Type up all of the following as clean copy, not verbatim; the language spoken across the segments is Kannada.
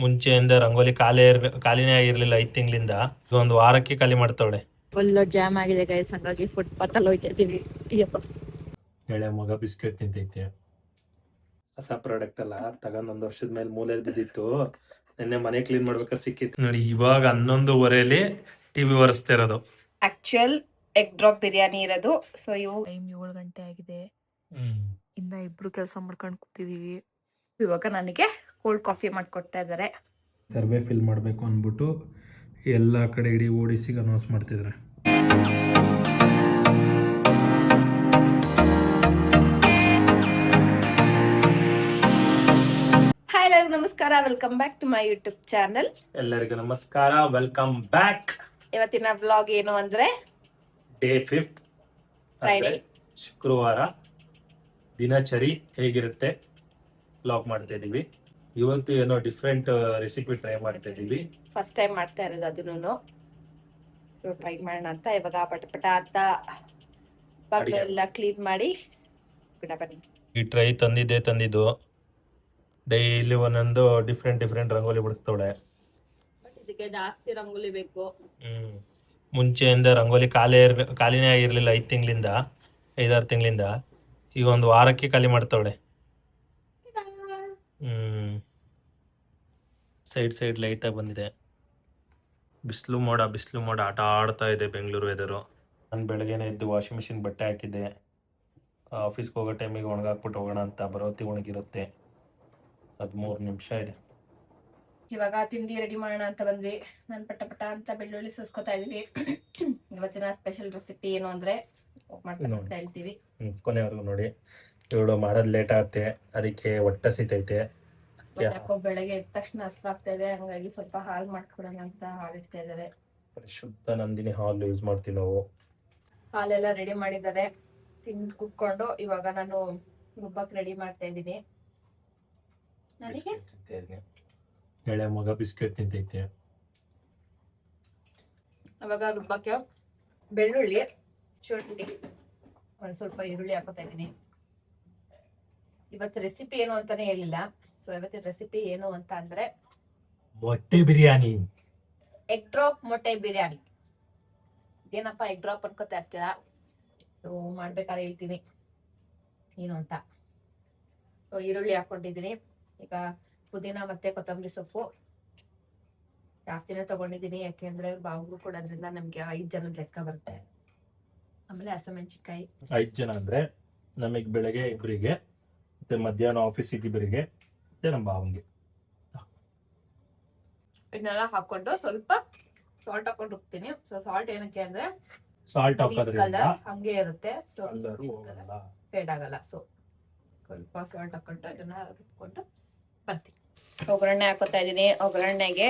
ಮುಂಚೆಯಿಂದ ರಂಗೋಲಿ ಖಾಲಿನೇ ಆಗಿರ್ಲಿಲ್ಲ 5 ತಿಂಗಳಿಂದ. ಒಂದು ವಾರಕ್ಕೆ ಖಾಲಿ ಮಾಡ್ತಾವಳೆ. ಫುಲ್ ಜಾಮ್ ಆಗಿದೆ ಗೈಸ್, ಹಂಗಾಗಿ ಫುಟ್ಪಾತ್ ಅಲ್ಲಿ ಹೋಯ್ತಾ ಇದೀವಿ. ಅಯ್ಯಪ್ಪ, ಎಳೆ ಮಗ ಬಿಸ್ಕೆಟ್ ತಿಂತೈತೆ. ಹೊಸ ಪ್ರಾಡಕ್ಟ್ ಅಲ್ಲ, ತಗೊಂಡ್ 1 ವರ್ಷದ ಮೇಲೆ ಮೂಲೆಯಲ್ಲಿ ಬಿದ್ದಿತ್ತು. ನಿನ್ನೆ ಮನೆ ಕ್ಲೀನ್ ಮಾಡ್ಬೇಕಾದ್ರೆ ಸಿಕ್ಕಿತ್ತು ನೋಡಿ. ಇವಾಗ 11:15 ಟಿವಿ ಒರೆಸ್ತಾ ಇರೋದು. ಆಕ್ಚುಯಲ್ ಎಗ್ ಡ್ರಾಪ್ ಬಿರಿಯಾನಿ ಇರೋದು. ಸೊ ಇವು ಟೈಮ್ 7 ಗಂಟೆ ಆಗಿದೆ. ಇನ್ನ ಇಬ್ರು ಕೆಲಸ ಮಾಡ್ಕೊಂಡು ಕೂತಿದೀವಿ. ಇವಾಗ ನನಗೆ ಕೋಲ್ಡ್ ಕಾಫಿ ಮಾಡ್ಕೊಡ್ತಾ ಇದ್ದಾರೆ. ಸರ್ವೆ ಫಿಲ್ ಮಾಡಬೇಕು ಅಂದ್ಬಿಟ್ಟು ಎಲ್ಲ ಕಡೆ ಇಡೀ ಓಡಿಸಿಗೆ ಅನೌನ್ಸ್ ಮಾಡ್ತಿದ್ದಾರೆ. ಹಾಯ್ ಎಲ್ಲರಿಗೂ ನಮಸ್ಕಾರ, welcome back to my YouTube channel. ಎಲ್ಲರಿಗೂ ನಮಸ್ಕಾರ, ವೆಲ್ಕಮ್ ಬ್ಯಾಕ್. ಇವತ್ತಿನ ವ್ಲಾಗ್ ಏನು ಅಂದ್ರೆ ಡೇ 5th ಫ್ರೈಡೇ, ಶುಕ್ರವಾರ ದಿನಚರಿ ಹೇಗಿರುತ್ತೆ ವ್ಲಾಗ್ ಮಾಡ್ತಾ ಇದೀವಿ. ಇವತ್ತು ಏನೋ ಡಿಫ್ರೆಂಟ್ ರೆಸಿಪಿ ಟ್ರೈ ಮಾಡ್ತಾ ಇದೀವಿ. ಫಸ್ಟ್ ಟೈಮ್ ಮಾಡ್ತಾ ಇರೋದು ಅದನ್ನು. ಸೊ ಟ್ರೈ ಮಾಡೋಣ ಅಂತ ಇವಾಗ ಪಟ ಅಂತ ಬಾಗ್ಲು ಎಲ್ಲ ಕ್ಲೀನ್ ಮಾಡಿ ಬಿಡ ಬನ್ನಿ. ಈ ಟ್ರೈ ತಂದಿದ್ದು ಡೈಲಿ ಒಂದೊಂದು ಡಿಫ್ರೆಂಟ್ ರಂಗೋಲಿ ಬಿಡಿಸ್ತವಳೆ. ಬಟ್ ಇದಕ್ಕೆ ಜಾಸ್ತಿ ರಂಗೋಲಿ ಬೇಕು. ಮುಂಚೆಯಿಂದ ರಂಗೋಲಿ ಖಾಲಿನೇ ಆಗಿರ್ಲಿಲ್ಲ 5 ತಿಂಗಳಿಂದ. ಈಗ ಒಂದು ವಾರಕ್ಕೆ ಖಾಲಿ ಮಾಡ್ತಾವಳೆ. ಸೈಡ್ ಲೈಟಾಗಿ ಬಂದಿದೆ. ಬಿಸಿಲು ಮೋಡ ಆಟ ಆಡ್ತಾ ಇದೆ ಬೆಂಗಳೂರು ವೆದರು. ನಾನು ಬೆಳಗ್ಗೆನೇ ಎದ್ದು ವಾಷಿಂಗ್ ಮಿಷಿನ್ ಬಟ್ಟೆ ಹಾಕಿದ್ದೆ. ಆಫೀಸ್ಗೆ ಹೋಗೋ ಟೈಮಿಗೆ ಒಣಗಾಕ್ಬಿಟ್ಟು ಹೋಗೋಣ ಅಂತ. ಬರೋತಿ ಒಣಗಿರುತ್ತೆ. 13 ನಿಮಿಷ ಇದೆ. ಇವಾಗ ತಿಂಡಿ ರೆಡಿ ಮಾಡೋಣ ಅಂತ ಬಂದ್ವಿ. ನಾನು ಪಟ ಅಂತ ಬೆಳ್ಳುಳ್ಳಿ ಸೋಸ್ಕೊತಾ ಇದೀವಿ. ಇವತ್ತಿನ ಸ್ಪೆಷಲ್ ರೆಸಿಪಿ ಏನು ಅಂದ್ರೆ ಮಾಡ್ತಾ ಹೇಳ್ತೀವಿ. ಕೊನೆವರೆಗೂ ನೋಡಿ. ಇವಳು ಮಾಡೋದು ಲೇಟ್ ಆಗುತ್ತೆ, ಅದಕ್ಕೆ ಹೊಟ್ಟೆ ಸಿತೈತೆ. ಯಾಕೋ ಬೆಳಗ್ಗೆ ಎದ್ದ ತಕ್ಷಣ ಹಸ್ವಾಗ್ತಾ ಇದೆ, ಹಂಗಾಗಿ ಸ್ವಲ್ಪ ಹಾಲು ಮಾಡ್ಕೊಡೋಣ ಅಂತ ಹಾಲು ಇಡ್ತಾ ಇದ್ದಾರೆ. ಶುದ್ಧ ನಂದಿನಿ ಹಾಲು ಯೂಸ್ ಮಾಡ್ತೀವಿ ನಾವು. ಹಾಲೆಲ್ಲ ರೆಡಿ ಮಾಡಿದ್ದಾರೆ, ತಿಂದು ಕುತ್ಕೊಂಡು ಇವಾಗ ನಾನು ರುಬ್ಬಕ್ ರೆಡಿ ಮಾಡ್ತಾ ಇದ್ದೀನಿ. ನನಗೆ ಎಳೆ ಮಗ ಬಿಸ್ಕೆಟ್ ತಿಂತೈತೆ. ಅವಾಗ ರುಬ್ಬಕ್ಕೆ ಬೆಳ್ಳುಳ್ಳಿ, ಶುಂಠಿ, ಒಂದು ಸ್ವಲ್ಪ ಈರುಳ್ಳಿ ಹಾಕೋತಾ ಇದ್ದೀನಿ. ಇವತ್ತು ರೆಸಿಪಿ ಏನು ಅಂತಾನೆ ಹೇಳಿಲ್ಲ. ಸೊ ಇವತ್ತಿನ ರೆಸಿಪಿ ಏನು ಅಂತ ಅಂದ್ರೆ ಮೊಟ್ಟೆ ಬಿರಿಯಾನಿ, ಎಗ್ ಡ್ರಾಪ್ ಮೊಟ್ಟೆ ಬಿರಿಯಾನಿ. ಏನಪ್ಪ ಎಗ್ ಡ್ರಾಪ್ ಅನ್ಕೋತಾ ಇರ್ತೀರಾ? ಸೊ ಮಾಡ್ಬೇಕಾದ್ರೆ ಹೇಳ್ತೀನಿ ಏನು ಅಂತ. ಸೊ ಈರುಳ್ಳಿ ಹಾಕೊಂಡಿದ್ದೀನಿ. ಈಗ ಪುದೀನ ಮತ್ತೆ ಕೊತ್ತಂಬರಿ ಸೊಪ್ಪು ಜಾಸ್ತಿನೇ ತಗೊಂಡಿದ್ದೀನಿ, ಯಾಕೆಂದ್ರೆ ಬಾವು ಕೊಡೋದ್ರಿಂದ ನಮ್ಗೆ 5 ಜನದ ಲೆಕ್ಕ ಬರುತ್ತೆ. ಆಮೇಲೆ ಹಸಿಮೆಣಸಿನ್ಕಾಯಿ 5 ಜನ ಅಂದ್ರೆ ನಮಗೆ ಬೆಳಗ್ಗೆ ಇಬ್ಬರಿಗೆ, ಮತ್ತೆ ಮಧ್ಯಾಹ್ನ ಆಫೀಸಿಗೆ ಇಬ್ಬರಿಗೆ, ಮತ್ತೆ ನಮ್ಮ ಬಾವಂಗೆ. ಇದನ್ನೆಲ್ಲ ಹಾಕೊಂಡು ಸ್ವಲ್ಪ ಸಾಲ್ಟ್ ಹಾಕೊಂಡು ರುಬ್ತೀನಿ. ಸೊ ಸಾಲ್ಟ್ ಏನಕ್ಕೆ ಅಂದ್ರೆ ಸಾಲ್ಟ್ ಹಾಕೋದ್ರಿಂದ ಹಂಗೆ ಇರುತ್ತೆ, ಸೊ ಫೇಡ್ ಆಗಲ್ಲ. ಸೊ ಸ್ವಲ್ಪ ಸಾಲ್ಟ್ ಹಾಕೊಂಡು ಇದನ್ನ ರುಬ್ಕೊಂಡು ಬರ್ತೀನಿ. ಒಗ್ಗರಣೆ ಹಾಕೋತಾ ಇದೀನಿ. ಒಗ್ಗರಣೆಗೆ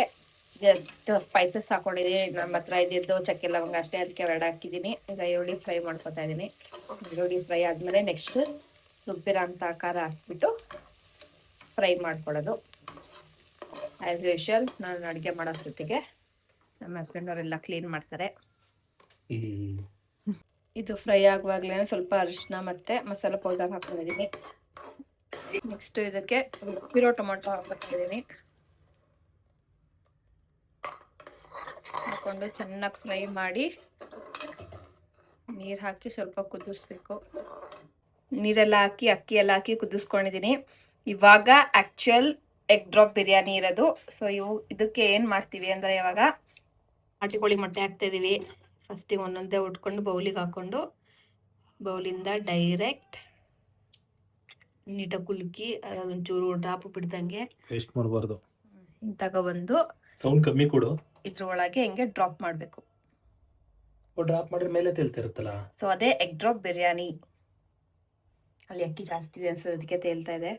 ಜಸ್ಟ್ ಸ್ಪೈಸಸ್ ಹಾಕೊಂಡಿದೀನಿ. ನಮ್ಮ ಹತ್ರ ಇದ್ದಿದ್ದು ಚಕ್ಕೆ ಲವಂಗ ಅಷ್ಟೇ, ಅದಕ್ಕೆ 2 ಹಾಕಿದೀನಿ. ಈಗ ಈರುಳ್ಳಿ ಫ್ರೈ ಮಾಡ್ಕೊತಾ ಇದೀನಿ. ಈರುಳ್ಳಿ ಫ್ರೈ ಆದ್ಮೇಲೆ ನೆಕ್ಸ್ಟ್ ರುಬ್ಬಿರೋ ಅಂತ ಖಾರ ಹಾಕ್ಬಿಟ್ಟು ಫ್ರೈ ಮಾಡ್ಕೊಳ್ಳೋದು. ಆಸ್ ಯೂಶುವಲ್ ನಾನು ಅಡುಗೆ ಮಾಡೋ ಜೊತೆಗೆ ನಮ್ಮ ಹಸ್ಬೆಂಡ್ ಅವರೆಲ್ಲ ಕ್ಲೀನ್ ಮಾಡ್ತಾರೆ. ಇದು ಫ್ರೈ ಆಗುವಾಗ್ಲೇ ಸ್ವಲ್ಪ ಅರಿಶಿನ ಮತ್ತೆ ಮಸಾಲೆ ಪೌಡರ್ ಹಾಕೊಂಡಿದ್ದೀನಿ. ನೆಕ್ಸ್ಟ್ ಇದಕ್ಕೆ ರುಬ್ಬಿರೋ ಟೊಮೊಟೊ ಹಾಕ್ತಿದ್ದೀನಿ. ಹಾಕೊಂಡು ಚೆನ್ನಾಗಿ ಫ್ರೈ ಮಾಡಿ ನೀರು ಹಾಕಿ ಸ್ವಲ್ಪ ಕುದಿಸ್ಬೇಕು. ನೀರೆಲ್ಲ ಹಾಕಿ ಅಕ್ಕಿ ಎಲ್ಲ ಹಾಕಿ ಕುದಿಸ್ಕೊಂಡಿದ್ದೀನಿ. ಇವಾಗ ಆಕ್ಚುಯಲ್ ಎಗ್ ಡ್ರಾಪ್ ಬಿರಿಯಾನಿ ಇರೋದು. ಸೊ ಇದಕ್ಕೆ ಏನು ಮಾಡ್ತೀವಿ ಅಂದರೆ, ಇವಾಗ ನಾಟಿ ಕೋಳಿ ಮೊಟ್ಟೆ ಹಾಕ್ತಾ ಇದೀವಿ. ಫಸ್ಟಿಗೆ ಒಂದೊಂದೇ ಉಟ್ಕೊಂಡು ಬೌಲಿಗೆ ಹಾಕೊಂಡು ಬೌಲಿಂದ ಡೈರೆಕ್ಟ್ ನೀಟಾಗಿ ಕುಲ್ಕಿ ಒಂಚೂರು ಡ್ರಾಪ್ ಬಿಡ್ದಂಗೆ ವೇಸ್ಟ್ ಮಾಡಬಾರ್ದು. ತಗೊಬಂದು ಸೌಂಡ್ ಕಮ್ಮಿ ಕೊಡು. ಇದ್ರ ಒಳಗೆ ಹಿಂಗೆ ಡ್ರಾಪ್ ಮಾಡಬೇಕು. ಡ್ರಾಪ್ ಮಾಡಿದ್ರೆ ಮೇಲೆ ತೇಲ್ತಿರುತ್ತಲ್ಲ. ಸೊ ಅದೇ ಎಗ್ ಡ್ರಾಪ್ ಬಿರಿಯಾನಿ. ಅಲ್ಲಿ ಅಕ್ಕಿ ಜಾಸ್ತಿ ಇದೆ ಅನ್ಸೋದಕ್ಕೆ ತೇಲ್ತಾ ಇದೆ.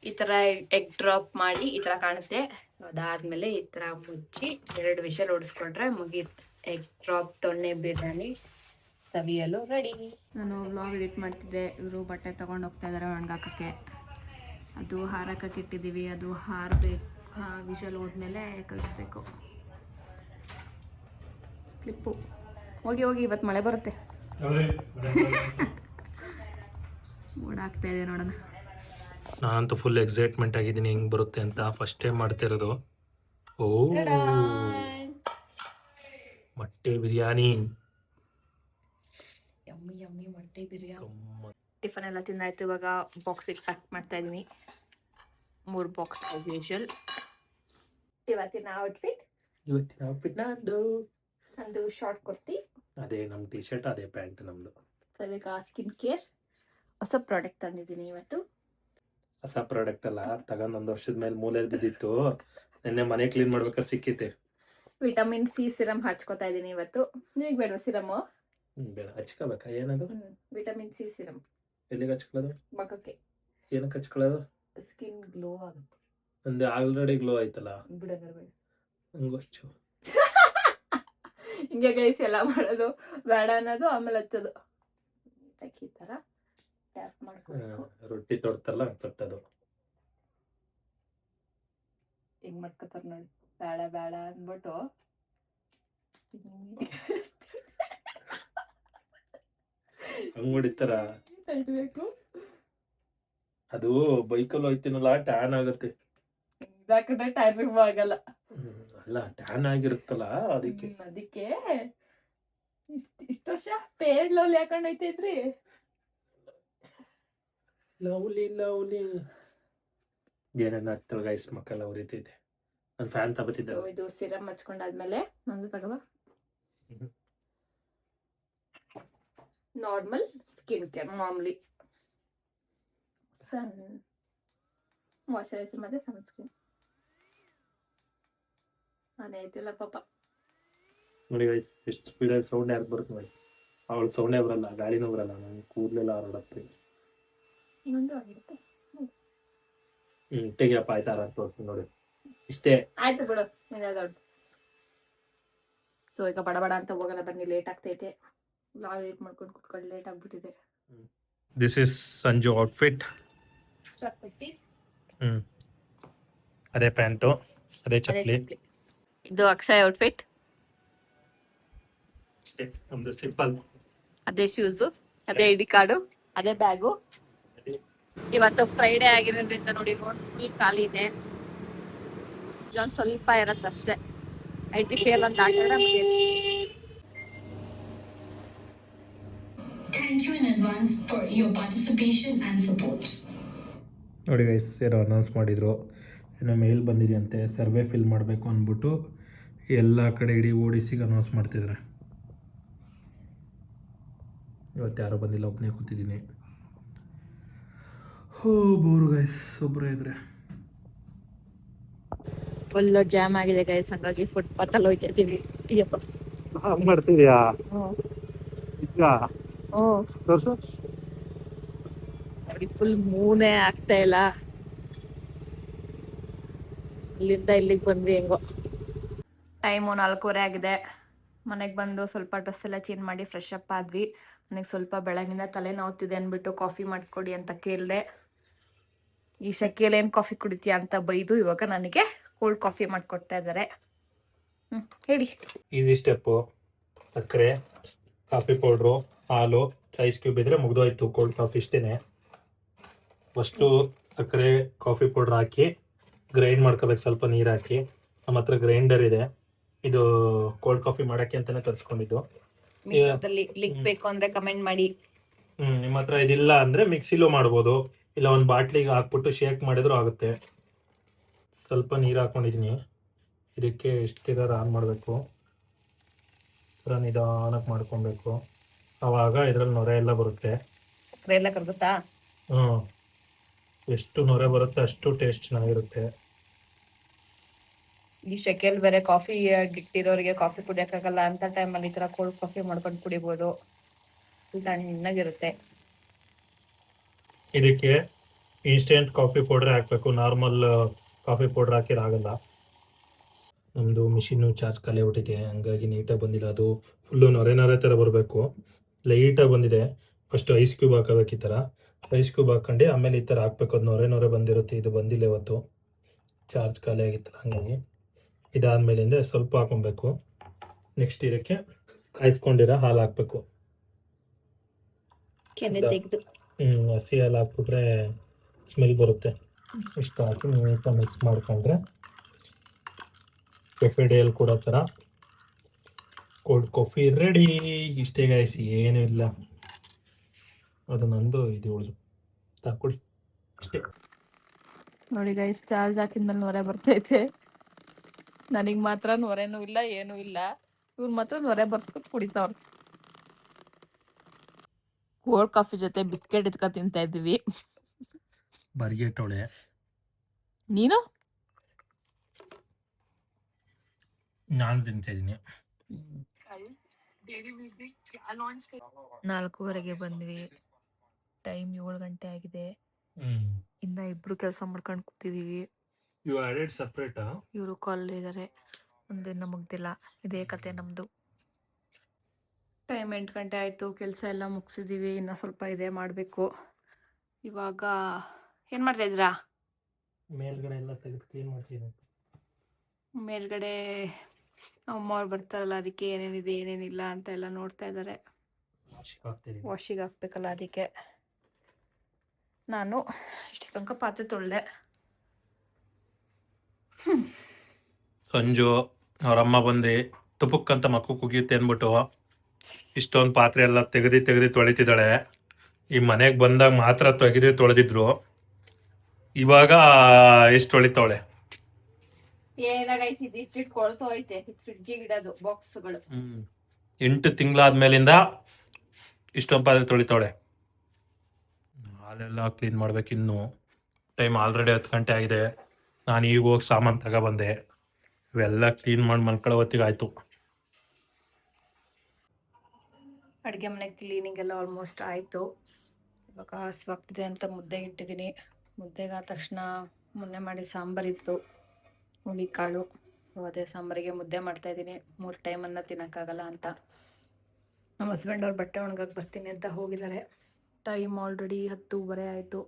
ಈ ಥರ ಎಗ್ ಡ್ರಾಪ್ ಮಾಡಿ ಈ ಥರ ಕಾಣುತ್ತೆ. ಅದಾದ್ಮೇಲೆ ಈ ಥರ ಮುಚ್ಚಿ 2 ವಿಷಲ್ ಹೊಡಿಸ್ಕೊಂಡ್ರೆ ಮುಗೀತು. ಎಗ್ ಡ್ರಾಪ್ ತೊಣ್ಣೆ ಬಿರಿಯಾನಿ ಸವಿಯಲು ರೆಡಿ. ನಾನು ವ್ಲಾಗ್ ಎಡಿಟ್ ಮಾಡ್ತಿದ್ದೆ. ಇವರು ಬಟ್ಟೆ ತೊಗೊಂಡು ಹೋಗ್ತಾ ಇದ್ದಾರೆ ಒಣಗಾಕಕ್ಕೆ. ಅದು ಹಾರಕ್ಕೆ ಇಟ್ಟಿದ್ದೀವಿ. ಅದು ಹಾರಬೇಕು, ವಿಷಲ್ ಹೋದ್ಮೇಲೆ ಕಲಿಸ್ಬೇಕು. ಕ್ಲಿಪ್ಪು ಹೋಗಿ ಇವತ್ತು ಮಳೆ ಬರುತ್ತೆ. ಮೋಡ ಆಗ್ತಾ ಇದೆ ನೋಡೋಣ. ನಾನಂತೂ ಫುಲ್ ಎಕ್ಸೈಟ್ಮೆಂಟ್ ಆಗಿದ್ದೀನಿ ಹೆಂಗೆ ಬರುತ್ತೆ ಅಂತ. ಫಸ್ಟ್ ಟೈಮ್ ಮಾಡ್ತಿರೋದು. ಓ, ಮೊಟ್ಟೆ ಬಿರಿಯಾನಿ. ಯಮ್ಮಿ ಯಮ್ಮಿ ಮೊಟ್ಟೆ ಬಿರಿಯಾನಿ. ಟಿಫನ್ ಎಲ್ಲ ತಿಂದಾಯ್ತು. ಇವಾಗ ಬಾಕ್ಸಿಗೆ ಪ್ಯಾಕ್ ಮಾಡ್ತಾ ಇದೀನಿ. 3 ಬಾಕ್ಸ್ ಆಸ್ ಯೂಶುವಲ್. ಇವತ್ತಿನ ಔಟ್ಫಿಟ್ ನಂದು ಶಾರ್ಟ್ ಕುರ್ತಿ, ಅದೇ ನಮ್ಮ ಟಿ ಶರ್ಟ್, ಅದೇ ಪ್ಯಾಂಟ್ ನಮ್ದು. ಇವಾಗ ಸ್ಕಿನ್ ಕೇರ್ ಹೊಸ ಪ್ರಾಡಕ್ಟ್ ತಂದಿದ್ದೀನಿ ಇವತ್ತು. ಹೊಸ ಪ್ರಾಡಕ್ಟ್ ಅಲ್ಲ, ತಗೊಂಡ್ 1 ವರ್ಷದ ಮೇಲೆ ಮೂಲೆಯಲ್ಲಿ ಬಿದ್ದಿತ್ತು. ನಿನ್ನೆ ಮನೆ ಕ್ಲೀನ್ ಮಾಡ್ಬೇಕಾದ್ರೆ ಸಿಕ್ಕಿತೆ. ವಿಟಮಿನ್ ಸಿ ಸಿರಮ್ ಹಚ್ಕೋತಾ ಇದೀನಿ ಇವತ್ತು. ನಿಮಗೆ ಬೇಡ ಸಿರಮ್? ಬೇಡ, ಹಚ್ಕೋಬೇಕಾ? ಏನದು ವಿಟಮಿನ್ ಸಿ ಸಿರಮ್? ಎಲ್ಲಿಗೆ ಹಚ್ಕೊಳ್ಳೋದು? ಮಖಕ್ಕೆ. ಏನಕ್ಕೆ ಹಚ್ಕೊಳ್ಳೋದು? ಸ್ಕಿನ್ ಗ್ಲೋ ಆಗುತ್ತೆ. ನಂದು ಆಲ್ರೆಡಿ ಗ್ಲೋ ಆಯ್ತಲ್ಲ. ಬಿಡೋದ್ರ ಹಂಗಷ್ಟು ಹಿಂಗೆ ಗೈಸ್ ಎಲ್ಲ ಮಾಡೋದು ಬೇಡ ಅನ್ನೋದು, ಆಮೇಲೆ ಹಚ್ಚೋದು. ಈ ತರ ಟ್ಯಾಪ್ ಮಾಡ್ಕೊಂಡು ರೊಟ್ಟಿ ತೊಡ್ತಲ್ಲ ತೊಟ್ಟದು ಹಿಂಗ್ ಮಾಡ್ಕೊತಾರ ನೋಡಿ. ಬೇಡ ಬೇಡ ಅಂದ್ಬಿಟ್ಟು ಹಂಗ್ ಹೊಡಿತಾರ. ತಡ್ಬೇಕು. ಅದು ಬೈಕಲ್ಲಿ ಹೋಯ್ತೀನಲ್ಲ, ಟ್ಯಾನ್ ಆಗುತ್ತೆ. ಇದಾಕಡೆ ಟೈರ್ ರಿಮೂವ್ ಆಗಲ್ಲ. ಅಲ್ಲ, ಟ್ಯಾನ್ ಆಗಿರುತ್ತಲ್ಲ ಅದಕ್ಕೆ. ಇಷ್ಟು ವರ್ಷ ಪೇಡ್ ಲವ್ಲಿ ಹಾಕೊಂಡ್ ಹೋಯ್ತೈತ್ರಿ. ಲವ್ಲಿ ಏನನ್ನ ಹತ್ತಲ್ ಗೈಸ್, ಮಕ್ಕಳ ಉರಿತೈತೆ. ನಾನು ಫ್ಯಾನ್ ತಗೋತಿದ್ದೆ. ಇದು ಸಿರಮ್ ಹಚ್ಕೊಂಡಾದ್ಮೇಲೆ ನಂದು ತಗೋ. ನಾರ್ಮಲ್ ಸ್ಕಿನ್ ಕೇರ್ ಮಾಮೂಲಿ ಮಾಯಶ್ಚರೈಸರ್ ಮತ್ತೆ ಸನ್ಸ್ಕ್ರೀನ್. ಅದೇ ಐತಿಲ್ಲ ಪಾಪ. ನೋಡಿ ಗೈಸ್, ಎಷ್ಟು ಸ್ಪೀಡಾಗಿ ಸೌಂಡ್ ಯಾರು ಬರುತ್ತೆ ನೋಡಿ. ಅವಳು ಸೌಂಡೇ ಬರಲ್ಲ, ಗಾಳಿನೂ ಬರಲ್ಲ, ನಾನು ಕೂದಲೆಲ್ಲ ಹರಡತ್ತೆ. ಇನ್ನೊಂದು ಆಗಿರುತ್ತೆ. ತೆಗಿಯಪ್ಪ, ಆಯ್ತಾರ ತೋರಿಸ್ತೀನಿ ನೋಡಿ. ಇಷ್ಟೇ ಆಯ್ತು ಬಿಡು. ಸೊ ಈಗ ಬಡ ಬಡ ಅಂತ ಹೋಗೋಣ ಬನ್ನಿ, ಲೇಟ್ ಆಗ್ತೈತೆ. ಲಾಗ್ ಲೇಟ್ ಮಾಡ್ಕೊಂಡು ಕುತ್ಕೊಂಡು ಲೇಟ್ ಆಗ್ಬಿಟ್ಟಿದೆ. This is Sanju outfit. ಅದೇ ಪ್ಯಾಂಟು, ಅದೇ ಚಪ್ಪಲಿ. ಇದು ಅಕ್ಷಯ್ ಔಟ್ಫಿಟ್. ಅಷ್ಟೇ ನಮ್ದು ಸಿಂಪಲ್. ಅದೇ ಶೂಸು, ಅದೇ ಐಡಿ ಕಾರ್ಡು, ಅದೇ ಬ್ಯಾಗು. ಇವತ್ತು ಫ್ರೈಡೆ ಆಗಿರೋದ್ರಿಂದ ನೋಡಿ ರೋಡ್ ಫುಲ್ ಖಾಲಿ ಇದೆ. ಇದೊಂದು ಸ್ವಲ್ಪ ಇರತ್ತಷ್ಟೇ. ಐಟಿ ಫೇರ್ ಅಂತ ಹಾಕಿದ್ರೆ Thank you in advance for your participation and support. ನೋಡಿ ಗೈಸ್, ಏನೋ ಅನೌನ್ಸ್ ಮಾಡಿದರು. ಏನೋ ಮೇಲ್ ಬಂದಿದೆಯಂತೆ, ಸರ್ವೆ ಫಿಲ್ ಮಾಡಬೇಕು ಅಂದ್ಬಿಟ್ಟು ಎಲ್ಲ ಕಡೆ ಇಡೀ ಓಡಿಸಿಗೆ ಅನೌನ್ಸ್ ಮಾಡ್ತಿದ್ದಾರೆ. ಇವತ್ತು ಯಾರೂ ಬಂದಿಲ್ಲ, ಒಬ್ಬನೇ ಕೂತಿದ್ದೀನಿ. ಹೋ ಬೋರು ಗೈಸ್, ಒಬ್ಬರೇ ಇದ್ರೆ. ಫುಲ್ ಜಾಮ್ ಆಗಿದೆ ಗೈಸ್, ಹಂಗಾಗಿ ಫುಟ್ಪಾತ್ ಅಲ್ಲಿ ಹೋಯ್ತಿದ್ದೀವಿ. ಅಯ್ಯಪ್ಪ ಮಾಡ್ತಿದ್ಯಾ? ಫುಲ್ ಮೂನೇ ಆಗ್ತಾ ಇಲ್ಲ. ಇಲ್ಲಿಂದ ಇಲ್ಲಿಗೆ ಬಂದ್ವಿ ಹೆಂಗೋ. ಟೈಮು 4:30 ಆಗಿದೆ. ಮನೆಗೆ ಬಂದು ಸ್ವಲ್ಪ ಡ್ರೆಸ್ ಎಲ್ಲ ಚೇಂಜ್ ಮಾಡಿ ಫ್ರೆಶ್ ಅಪ್ ಆದ್ವಿ. ನನಗೆ ಸ್ವಲ್ಪ ಬೆಳಗಿಂದ ತಲೆ ನೋವ್ತಿದೆ ಅಂದ್ಬಿಟ್ಟು ಕಾಫಿ ಮಾಡಿಕೊಡಿ ಅಂತ ಕೇಳಿದೆ. ಈ ಶೆಕೆಯಲ್ಲಿ ಏನು ಕಾಫಿ ಕುಡಿತೀಯ ಅಂತ ಬೈದು ಇವಾಗ ನನಗೆ ಕೋಲ್ಡ್ ಕಾಫಿ ಮಾಡಿಕೊಡ್ತಾ ಇದ್ದಾರೆ. ಹೇಳಿ. Easy step. ಸಕ್ಕರೆ, ಕಾಫಿ ಪೌಡ್ರು, ಹಾಲು, ಐಸ್ ಕ್ಯೂಬ್ ಇದ್ರೆ ಮುಗ್ದೋಯ್ತು ಕೋಲ್ಡ್ ಕಾಫಿ. ಇಷ್ಟೇ. ಫಸ್ಟು ಸಕ್ಕರೆ, ಕಾಫಿ ಪೌಡ್ರ್ ಹಾಕಿ ಗ್ರೈಂಡ್ ಮಾಡ್ಕೋಬೇಕು, ಸ್ವಲ್ಪ ನೀರು ಹಾಕಿ. ನಮ್ಮ ಹತ್ರ ಗ್ರೈಂಡರ್ ಇದೆ. ಇದು ಕೋಲ್ಡ್ ಕಾಫಿ ಮಾಡೋಕ್ಕೆ ಅಂತಲೇ ತರಿಸ್ಕೊಂಡಿದ್ದು. ಲಿಂಕ್ ಬೇಕು ಅಂದರೆ ಕಮೆಂಟ್ ಮಾಡಿ. ನಿಮ್ಮ ಹತ್ರ ಇದಿಲ್ಲ ಅಂದರೆ ಮಿಕ್ಸಿಲೂ ಮಾಡ್ಬೋದು, ಇಲ್ಲ ಒಂದು ಬಾಟ್ಲಿಗೆ ಹಾಕ್ಬಿಟ್ಟು ಶೇಕ್ ಮಾಡಿದ್ರು ಆಗುತ್ತೆ. ಸ್ವಲ್ಪ ನೀರು ಹಾಕ್ಕೊಂಡಿದ್ದೀನಿ. ಇದಕ್ಕೆ ಎಷ್ಟಿರೋರು ಆನ್ ಮಾಡಬೇಕು, ಥರ ನಿಧಾನಕ್ಕೆ ಮಾಡ್ಕೊಬೇಕು. ಆವಾಗ ಇದರಲ್ಲಿ ನೊರೆ ಎಲ್ಲ ಬರುತ್ತೆ. ಎಲ್ಲ ಕರ್ಗುತ್ತಾ? ಎಷ್ಟು ನೊರೆ ಬರುತ್ತೆ ಅಷ್ಟು ಟೇಸ್ಟ್ ಚೆನ್ನಾಗಿರುತ್ತೆ. ಈ ಶೆಕೆಯಲ್ಲಿ ಬೇರೆ ಕಾಫಿ ಗಿಟ್ಟಿರೋರಿಗೆ ಕಾಫಿ ಕುಡಿಯೋಕ್ಕಾಗಲ್ಲ ಅಂತ ಟೈಮಲ್ಲಿ ಈ ಥರ ಕೋಲ್ಡ್ ಕಾಫಿ ಮಾಡ್ಕೊಂಡು ಕುಡಿಬೋದು. ತಣ್ಣಗಿರುತ್ತೆ. ಇದಕ್ಕೆ ಇನ್ಸ್ಟೆಂಟ್ ಕಾಫಿ ಪೌಡ್ರ್ ಹಾಕಬೇಕು, ನಾರ್ಮಲ್ ಕಾಫಿ ಪೌಡ್ರ್ ಹಾಕಿದ್ರೆ ಆಗಲ್ಲ. ನಮ್ಮದು ಮಿಷಿನ್ನು ಚಾರ್ಜ್ ಖಾಲಿ ಬಿಟ್ಟಿದೆ, ಹಂಗಾಗಿ ನೀಟಾಗಿ ಬಂದಿಲ್ಲ. ಅದು ಫುಲ್ಲು ನೊರೆ ಥರ ಬರಬೇಕು. ಲೈಟಾಗಿ ಬಂದಿದೆ. ಫಸ್ಟು ಐಸ್ ಕ್ಯೂಬ್ ಹಾಕೋಬೇಕು. ಈ ಥರ ಐಸ್ ಕ್ಯೂಬ್ ಹಾಕ್ಕೊಂಡು ಆಮೇಲೆ ಈ ಥರ ಹಾಕ್ಬೇಕು. ಅದು ನೊರೆ ಬಂದಿರುತ್ತೆ. ಇದು ಬಂದಿಲ್ಲ ಇವತ್ತು, ಚಾರ್ಜ್ ಖಾಲಿ ಆಗಿತ್ತಲ್ಲ, ಹಾಗಾಗಿ. ಇದಾದಮೇಲಿಂದ ಸ್ವಲ್ಪ ಹಾಕೊಬೇಕು. ನೆಕ್ಸ್ಟ್ ಇದಕ್ಕೆ ಕಾಯಿಸ್ಕೊಂಡಿರೋ ಹಾಲು ಹಾಕಬೇಕು. ಹಸಿ ಹಾಲು ಹಾಕ್ಬಿಟ್ರೆ ಸ್ಮೆಲ್ ಬರುತ್ತೆ. ಇಷ್ಟು ಹಾಕಿ ನೀಟಾಗಿ ಮಿಕ್ಸ್ ಮಾಡ್ಕೊಂಡ್ರೆ ಕೆಫೆ ಡೇಯಲ್ಲಿ ಕೊಡೋ ಥರ ಕೋಲ್ಡ್ ಕಾಫಿ ರೆಡಿ. ಇಷ್ಟೇ ಗಾಯ್ಸ್, ಏನೂ ಇಲ್ಲ. ಅದು ನಂದು ಇದು ಉಳಿದು ತಗೊಳ್ಳಿ ಅಷ್ಟೇ. ನೋಡಿ ಗೈಸ್, ಚಾರ್ಜ್ ಹಾಕಿದ್ಮೇಲೆ ನೊರೆ ಬರ್ತೈತೆ. ನನಗೆ ಮಾತ್ರ ನೊರೆನೂ ಇಲ್ಲ, ಏನೂ ಇಲ್ಲ. ಇವ್ರು ಮಾತ್ರ ನೊರೆ ಬರ್ಸ್ಕೊಟ್ಟು ಕುಡಿತಾವ್ರು. ಕೋಲ್ಡ್ ಕಾಫಿ ಜೊತೆ ಬಿಸ್ಕೆಟ್ ಇಟ್ಕೊ ತಿಂತಾ ಇದ್ದೀವಿ. ಬರ್ಗೆಟೋಳೆ ನೀನು? ನಾನು ತಿಂತಾ ಇದ್ದೀನಿ. 4:15 ಬಂದ್ವಿ. ಟೈಮ್ 7 ಗಂಟೆ ಆಗಿದೆ. ಇನ್ನ ಇಬ್ರು ಕೆಲಸ ಮಾಡ್ಕೊಂಡು ಕೂತಿದೀವಿ. You added ಸಪ್ರೇಟಾ? ಇವರು ಕಾಲ್ ಇದ್ದಾರೆ, ಒಂದಿನ ಮುಗ್ದಿಲ್ಲ. ಇದೇ ಕತೆ ನಮ್ದು. ಟೈಮ್ 8 ಗಂಟೆ ಆಯ್ತು. ಕೆಲಸ ಎಲ್ಲ ಮುಗಿಸಿದೀವಿ, ಇನ್ನ ಸ್ವಲ್ಪ ಇದೆ ಮಾಡಬೇಕು. ಇವಾಗ ಏನ್ ಮಾಡ್ತಾ ಇದ್ದೀರಾ? ಮೇಲ್ಗಡೆ ಎಲ್ಲ ತೆಗೆದು ಕ್ಲೀನ್ ಮಾಡ್ತೀನಿ. ಮೇಲ್ಗಡೆ ಅಮ್ಮ ಅವ್ರು ಬರ್ತಾರಲ್ಲ, ಅದಕ್ಕೆ ಏನೇನಿದೆ ಏನೇನಿಲ್ಲ ಅಂತ ಎಲ್ಲ ನೋಡ್ತಾ ಇದ್ದಾರೆ. ವಾಷಿಗೆ ಹಾಕ್ಬೇಕಲ್ಲ, ಅದಕ್ಕೆ. ನಾನು ಇಷ್ಟು ತನಕ ಪಾತ್ರೆ ತೊಳ್ದೆ. ಸಂಜು ಅವರಮ್ಮ ಬಂದು ತುಪ್ಪಕ್ಕಂತ ಮಕ್ಕು ಕುಗಿಯುತ್ತೆ ಅಂದ್ಬಿಟ್ಟು ಇಷ್ಟೊಂದು ಪಾತ್ರೆ ಎಲ್ಲ ತೆಗೆದು ತೊಳಿತಿದ್ದಾಳೆ. ಈ ಮನೆಗೆ ಬಂದಾಗ ಮಾತ್ರ ತೊಳೆದಿದ್ರು. ಇವಾಗ ಎಷ್ಟು ತೊಳಿತಾವಳೆ. ಬಾಕ್ಸ್ಗಳು 8 ತಿಂಗಳಾದ್ಮೇಲಿಂದ ಇಷ್ಟೊಂದು ಪಾತ್ರೆ ತೊಳಿತಾವಳೆ. ಹಾಲೆಲ್ಲ ಕ್ಲೀನ್ ಮಾಡ್ಬೇಕು. ಇನ್ನು ಟೈಮ್ ಆಲ್ರೆಡಿ 10 ಗಂಟೆ ಆಗಿದೆ. ನಾನು ಈಗ ಹೋಗಿ ಸಾಮಾನು ತಗೊಬಂದೆ. ಇವೆಲ್ಲ ಕ್ಲೀನ್ ಮಾಡಿ ಮಲ್ಕೊಳ್ಳೋ ಹೊತ್ತಿಗೆ ಆಯ್ತು. ಅಡುಗೆ ಮನೆ ಕ್ಲೀನಿಂಗ್ ಎಲ್ಲ ಆಲ್ಮೋಸ್ಟ್ ಆಯಿತು. ಇವಾಗ ಹಸ್ವಾಗ್ತಿದೆ ಅಂತ ಮುದ್ದೆಗೆ ಇಟ್ಟಿದ್ದೀನಿ. ಮುದ್ದೆಗೆ ಆದ ತಕ್ಷಣ ಮೊನ್ನೆ ಮಾಡಿ ಸಾಂಬಾರಿತ್ತು, ಹುಳಿಕಾಳು. ಅದೇ ಸಾಂಬಾರಿಗೆ ಮುದ್ದೆ ಮಾಡ್ತಾಯಿದ್ದೀನಿ. 3 ಟೈಮನ್ನು ತಿನ್ನೋಕ್ಕಾಗಲ್ಲ ಅಂತ. ನಮ್ಮ ಹಸ್ಬೆಂಡ್ ಅವ್ರು ಬಟ್ಟೆ ಒಣಗಕ್ಕೆ ಬರ್ತೀನಿ ಅಂತ ಹೋಗಿದ್ದಾರೆ. ಟೈಮ್ ಆಲ್ರೆಡಿ 10:15 ಆಯಿತು.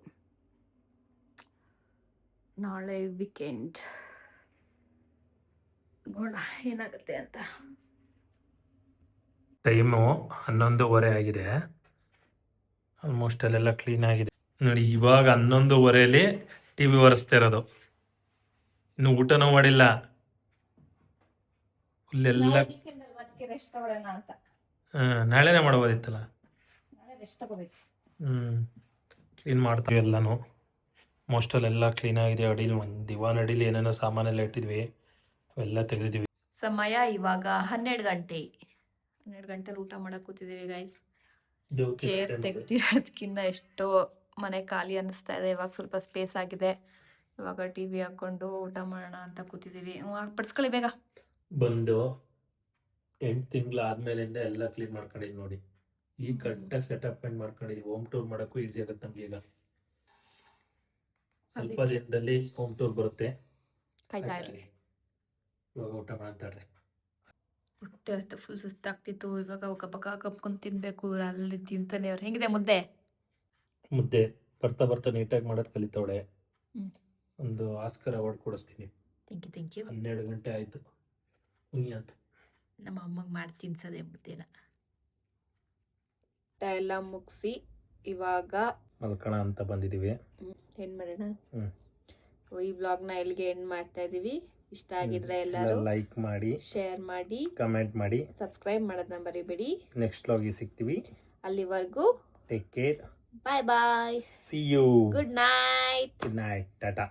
ನಾಳೆ ವೀಕೆಂಡ್, ನೋಡ ಏನಾಗುತ್ತೆ ಅಂತ. ಟೈಮು 11:15 ಆಗಿದೆ. ಆಲ್ಮೋಸ್ಟ್ ಅಲ್ಲೆಲ್ಲ ಕ್ಲೀನ್ ಆಗಿದೆ ನೋಡಿ. ಇವಾಗ 11:15 TV ಒರೆಸ್ತಾ ಇರೋದು. ಇನ್ನು ಊಟನೂ ಮಾಡಿಲ್ಲ. ಫುಲ್ಲೆಲ್ಲ ನಾಳೆನೇ ಮಾಡ್ಬೋದಿತ್ತಲ್ಲ. ಕ್ಲೀನ್ ಮಾಡ್ತೀವಿ ಎಲ್ಲನೂ. ಮೋಸ್ಟಲ್ಲೆಲ್ಲ ಕ್ಲೀನ್ ಆಗಿದೆ. ಅಡಿಲಿ ಒಂದು ದಿವಾನ್ ಅಡಿಲಿ ಏನೇನೋ ಸಾಮಾನೆಲ್ಲ ಇಟ್ಟಿದ್ವಿ, ಅವೆಲ್ಲ ತೆಗೆದಿದ್ದೀವಿ. ಸಮಯ ಇವಾಗ 12 ಗಂಟೆ. 12 ಗಂಟೆಲಿ ಊಟ ಮಾಡಕ್ಕೆ ಕೂತಿದ್ದೀವಿ ಗೈಸ್. ಚೇರ್ ತೆಗ್ದಿರೋದಕ್ಕಿಂತ ಎಷ್ಟೋ ಮನೆ ಖಾಲಿ ಅನ್ನಿಸ್ತಾ ಇದೆ. ಇವಾಗ ಸ್ವಲ್ಪ ಸ್ಪೇಸ್ ಆಗಿದೆ. ಇವಾಗ TV ಹಾಕ್ಕೊಂಡು ಊಟ ಮಾಡೋಣ ಅಂತ ಕೂತಿದ್ದೀವಿ. ಪಡ್ಸ್ಕೊಳ್ಳಿ ಬೇಗ. ಬಂದು 8 ತಿಂಗಳಾದ್ಮೇಲಿಂದ ಎಲ್ಲ ಕ್ಲೀನ್ ಮಾಡ್ಕೊಂಡಿದ್ದೀವಿ ನೋಡಿ. ಈಗ ಕರೆಕ್ಟಾಗಿ ಸೆಟಪ್ ಮಾಡ್ಕೊಂಡಿದ್ದೀವಿ. ಹೋಮ್ ಟೂರ್ ಮಾಡೋಕ್ಕೂ ಈಸಿ ಆಗುತ್ತೆ ನಮ್ಗೆ. ಈಗ ಸ್ವಲ್ಪ ದಿನದಲ್ಲಿ ಹೋಮ್ ಟೂರ್ ಬರುತ್ತೆ. ಇವಾಗ ಊಟ ಮಾಡ್ತಾರೆ. ಹೊಟ್ಟೆ ಅಷ್ಟು ಫುಲ್ ಸುಸ್ತಾಗ್ತಿತ್ತು. ಇವಾಗ ಪಕ್ಕ ಕಪ್ಕೊಂಡು ತಿನ್ಬೇಕು. ಅಲ್ಲಿ ತಿಂತಾನೆ ಅವ್ರು. ಹೆಂಗಿದೆ ಮುದ್ದೆ? ಮುದ್ದೆ ಬರ್ತಾ ನೀಟಾಗಿ ಮಾಡೋದು ಕಲಿತವಳೆ. ಒಂದು ಆಸ್ಕರ್ ಅವಾರ್ಡ್ ಕೊಡಿಸ್ತೀನಿ. Thank you. 12 ಗಂಟೆ ಆಯಿತು. ಅಂತ ನಮ್ಮ ಅಮ್ಮಗೆ ಮಾಡಿ ತಿನ್ಸೋದೆ ಮುದ್ದೆನ. ಊಟ ಎಲ್ಲ ಮುಗಿಸಿ ಇವಾಗ ಮಲ್ಕೋಣ ಅಂತ ಬಂದಿದ್ದೀವಿ. ಏನು ಮಾಡೋಣ. ಈ ವ್ಲಾಗ್ನ ಎಲ್ಲಿಗೆ ಎಂಡ್ ಮಾಡ್ತಾ ಇದ್ದೀವಿ. ಇಷ್ಟ ಆಗಿದ್ರೆ ಎಲ್ಲರೂ ಲೈಕ್ ಮಾಡಿ, ಶೇರ್ ಮಾಡಿ, ಕಮೆಂಟ್ ಮಾಡಿ, ಸಬ್ಸ್ಕ್ರೈಬ್ ಮಾಡೋದನ್ನ ಮರಿಬೇಡಿ. ನೆಕ್ಸ್ಟ್ ವ್ಲಾಗಿಗೆ ಸಿಗ್ತೀವಿ. ಅಲ್ಲಿವರೆಗೂ take care. Bye bye. See you. Good night. Tata.